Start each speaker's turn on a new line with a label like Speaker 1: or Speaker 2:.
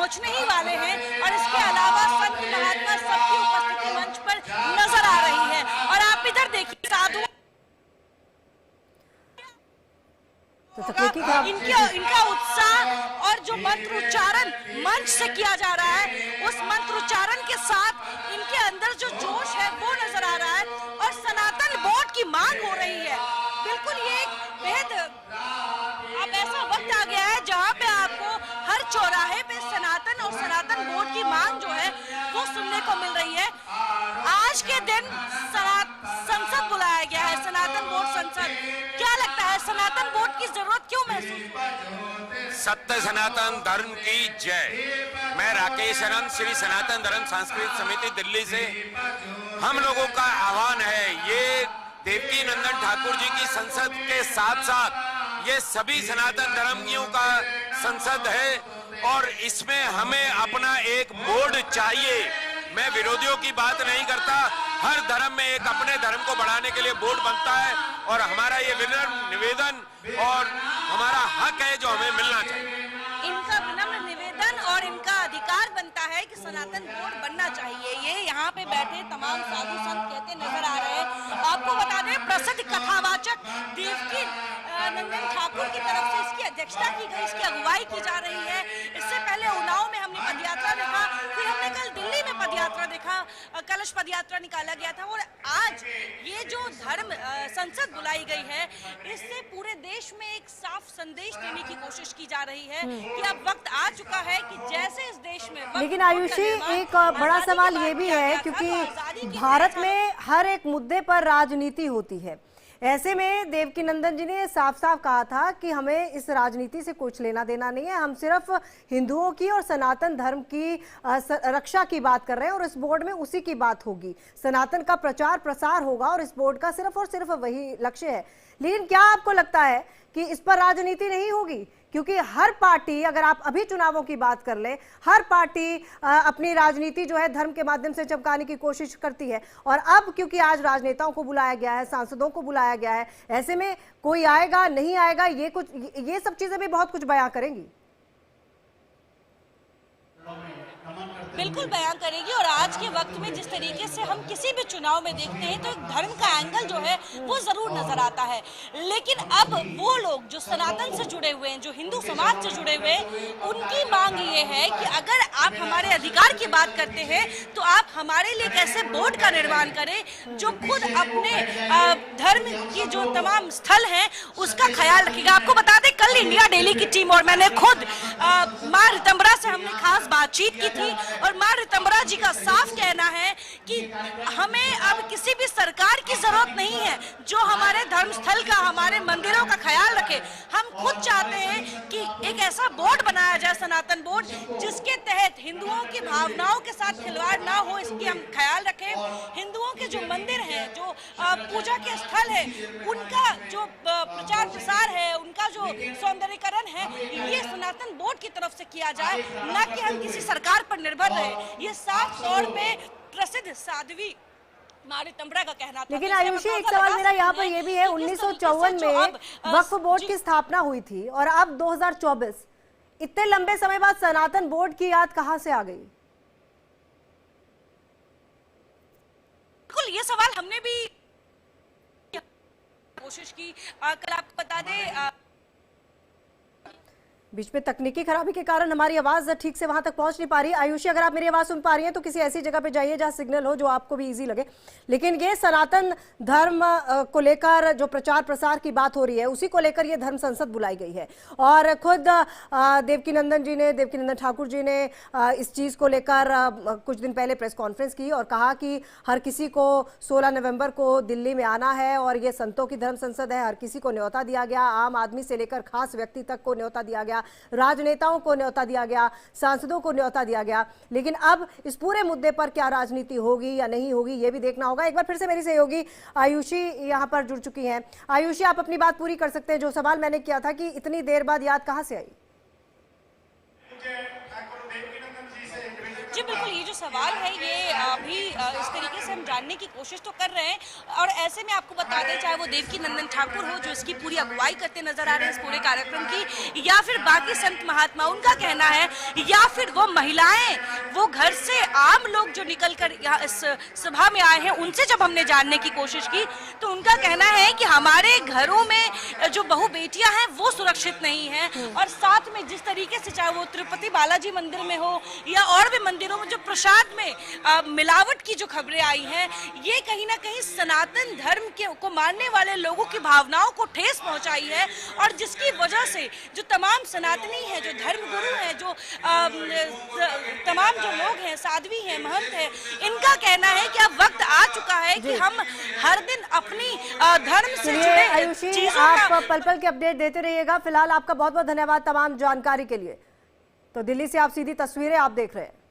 Speaker 1: पहुंचने ही वाले हैं। और इसके अलावा संत महात्मा सबकी उपस्थिति मंच पर नजर आ रही है। और आप इधर देखिए साधु इनका उत्साह और जो मंत्र उच्चारण मंच से किया जा रहा है, उस मंत्र उच्चारण के साथ इनके अंदर जो जोश है वो नजर आ रहा है। और सनातन बोर्ड की मांग हो रही है। बिल्कुल ये एक बेहद अब ऐसा वक्त आ गया है जहां पे आपको हर चौराहे पे सनातन और सनातन बोर्ड की मांग जो है वो सुनने को मिल रही है। आज के दिन संसद बुलाया गया है, सनातन बोर्ड संसद। क्या लगता है सनातन बोर्ड की जरूरत क्यों महसूस?
Speaker 2: सत्य सनातन धर्म की जय। मैं राकेश अनंत, श्री सनातन धर्म सांस्कृतिक समिति दिल्ली से। हम लोगों का आह्वान है, ये देवकी नंदन ठाकुर जी की संसद के साथ साथ ये सभी सनातन धर्मियों का संसद है और इसमें हमें अपना एक बोर्ड चाहिए। मैं विरोधियों की बात नहीं करता, हर धर्म में एक अपने धर्म को बढ़ाने के लिए बोर्ड बनता है और हमारा ये विनम्र निवेदन और हमारा हक है जो हमें मिलना चाहिए।
Speaker 1: इनका विनम्र निवेदन और इनका अधिकार बनता है कि सनातन बोर्ड बनना चाहिए। ये यहाँ पे बैठे तमाम साधु संत कहते नजर आ रहे हैं। आपको बता दें प्रसिद्ध कथावाचक देवकी नंदन ठाकुर की तरफ से इसकी अध्यक्षता की गई, इसकी अगुवाई की जा रही है। इससे पहले उन्नाव में हमने पदयात्रा देखा, फिर हमने कल दिल्ली में पदयात्रा देखा, कलश पदयात्रा निकाला गया था। और आज ये जो धर्म संसद बुलाई गई है, इससे पूरे देश में एक साफ संदेश देने की कोशिश की जा रही है कि अब वक्त आ चुका है कि जैसे इस देश में।
Speaker 3: लेकिन आयुषी एक बड़ा सवाल ये भी है क्योंकि भारत में हर एक मुद्दे पर राजनीति होती है। ऐसे में देवकी नंदन जी ने साफ साफ कहा था कि हमें इस राजनीति से कुछ लेना देना नहीं है, हम सिर्फ हिंदुओं की और सनातन धर्म की रक्षा की बात कर रहे हैं और इस बोर्ड में उसी की बात होगी, सनातन का प्रचार प्रसार होगा और इस बोर्ड का सिर्फ और सिर्फ वही लक्ष्य है। लेकिन क्या आपको लगता है कि इस पर राजनीति नहीं होगी? क्योंकि हर पार्टी, अगर आप अभी चुनावों की बात कर लें, हर पार्टी अपनी राजनीति जो है धर्म के माध्यम से चमकाने की कोशिश करती है। और अब क्योंकि आज राजनेताओं को बुलाया गया है, सांसदों को बुलाया गया है, ऐसे में कोई आएगा नहीं आएगा ये सब चीजें भी बहुत कुछ बयां करेंगी।
Speaker 1: बिल्कुल बयान करेगी। और आज के वक्त में जिस तरीके से हम किसी भी चुनाव में देखते हैं तो एक धर्म का एंगल जो है वो जरूर नजर आता है। लेकिन अब वो लोग जो सनातन से जुड़े हुए हैं, जो हिंदू समाज से जुड़े हुए हैं, उनकी मांग ये है कि अगर आप हमारे अधिकार की बात करते हैं तो आप हमारे लिए एक ऐसे बोर्ड का निर्माण करें जो खुद अपने धर्म की जो तमाम स्थल हैं उसका ख्याल रखेगा। आपको बता दें कल इंडिया डेली की टीम और मैंने खुद माँ रितंबरा से हमने खास बातचीत की थी और माँ रितंबरा जी का साफ कहना है कि हमें अब किसी भी सरकार की जरूरत नहीं है जो हमारे धर्मस्थल का, हमारे मंदिरों का ख्याल रखे। हम खुद चाहते हैं कि एक ऐसा बोर्ड बनाया जाए, सनातन बोर्ड, जिसके तहत हिंदुओं की भावनाओं के साथ खिलवाड़ ना हो, इसकी हम ख्याल रखें। हिंदुओं के जो मंदिर हैं, जो पूजा के स्थल है, उनका जो प्रचार प्रसार है, उनका जो सौंदर्यीकरण है, ये सनातन बोर्ड की तरफ से किया जाए, न कि हम किसी सरकार पर निर्भर रहे। ये साफ तौर पे प्रसिद्ध साध्वी माँ रितंबरा का कहना था।
Speaker 3: लेकिन आयुषी एक सवाल मेरा यहाँ पर ये भी है, 1954 में वक्फ बोर्ड की स्थापना हुई थी और अब 2024, इतने लंबे समय बाद सनातन बोर्ड की याद कहाँ से आ गई?
Speaker 1: बिल्कुल ये सवाल हमने भी कोशिश की। कल आपको बता दें
Speaker 3: बीच में तकनीकी खराबी के कारण हमारी आवाज ठीक से वहां तक पहुंच नहीं पा रही। आयुषी अगर आप मेरी आवाज सुन पा रही हैं तो किसी ऐसी जगह पे जाइए जहां सिग्नल हो, जो आपको भी इजी लगे। लेकिन ये सनातन धर्म को लेकर जो प्रचार प्रसार की बात हो रही है, उसी को लेकर ये धर्म संसद बुलाई गई है और खुद देवकी नंदन ठाकुर जी ने इस चीज को लेकर कुछ दिन पहले प्रेस कॉन्फ्रेंस की और कहा कि हर किसी को 16 नवंबर को दिल्ली में आना है और ये संतों की धर्म संसद है, हर किसी को न्योता दिया गया, आम आदमी से लेकर खास व्यक्ति तक को न्योता दिया गया, राजनेताओं को न्योता दिया गया, सांसदों को न्योता दिया गया। लेकिन अब इस पूरे मुद्दे पर क्या राजनीति होगी या नहीं होगी ये भी देखना होगा। एक बार फिर से मेरी सहयोगी आयुषी यहाँ पर जुड़ चुकी हैं। आयुषी, आप अपनी बात पूरी कर सकते हैं। जो सवाल मैंने किया था कि इतनी देर बाद याद कहाँ से आई?
Speaker 1: जी बिल्कुल, ये जो सवाल है ये अभी इस तरीके से हम जानने की कोशिश तो कर रहे हैं, और ऐसे में आपको बता दें, चाहे वो देवकी नंदन ठाकुर हो जो इसकी पूरी अगुवाई करते नजर आ रहे हैं इस पूरे कार्यक्रम की, या फिर बाकी संत महात्मा, उनका कहना है, या फिर वो महिलाएं, वो घर से आम लोग जो निकल कर यहाँ इस सभा में आए हैं, उनसे जब हमने जानने की कोशिश की तो उनका कहना है कि हमारे घरों में जो बहू बेटियां हैं वो सुरक्षित नहीं हैं, और साथ में जिस तरीके से चाहे वो तिरुपति बालाजी मंदिर में हो या और भी मंदिरों में जो प्रसाद में मिलावट की जो खबरें आई हैं, ये कहीं ना कहीं सनातन धर्म को मानने वाले लोगों की भावनाओं को ठेस पहुंचाई है, और जिसकी वजह से जो तमाम सनातनी हैं, जो धर्म गुरु हैं, जो तमाम जो लोग हैं, साध्वी हैं, महंत हैं, इनका कहना है कि अब वक्त आ चुका है कि हम हर दिन अपनी धर्म से जुड़े
Speaker 3: आयुषी,
Speaker 1: चीजों
Speaker 3: आप
Speaker 1: का
Speaker 3: पल पल के अपडेट देते रहिएगा। फिलहाल आपका बहुत बहुत धन्यवाद तमाम जानकारी के लिए। तो दिल्ली से आप सीधी तस्वीरें आप देख रहे हैं।